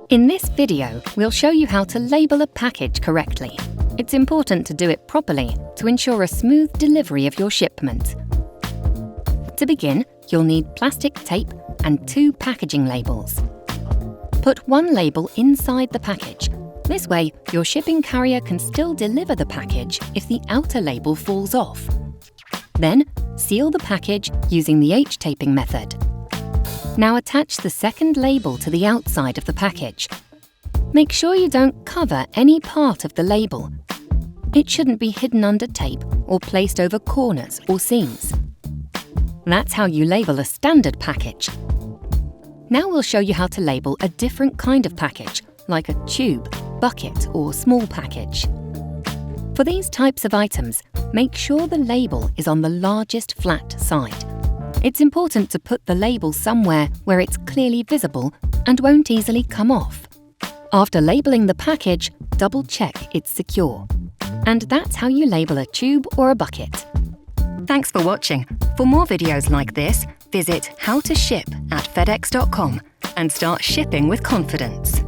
In this video, we'll show you how to label a package correctly. It's important to do it properly to ensure a smooth delivery of your shipment. To begin, you'll need plastic tape and 2 packaging labels. Put one label inside the package. This way, your shipping carrier can still deliver the package if the outer label falls off. Then, seal the package using the H-taping method. Now attach the second label to the outside of the package. Make sure you don't cover any part of the label. It shouldn't be hidden under tape or placed over corners or seams. That's how you label a standard package. Now we'll show you how to label a different kind of package, like a tube, bucket, or small package. For these types of items, make sure the label is on the largest flat side. It's important to put the label somewhere where it's clearly visible and won't easily come off. After labeling the package, double-check it's secure. And that's how you label a tube or a bucket. Thanks for watching. For more videos like this, visit howtoship@fedex.com and start shipping with confidence.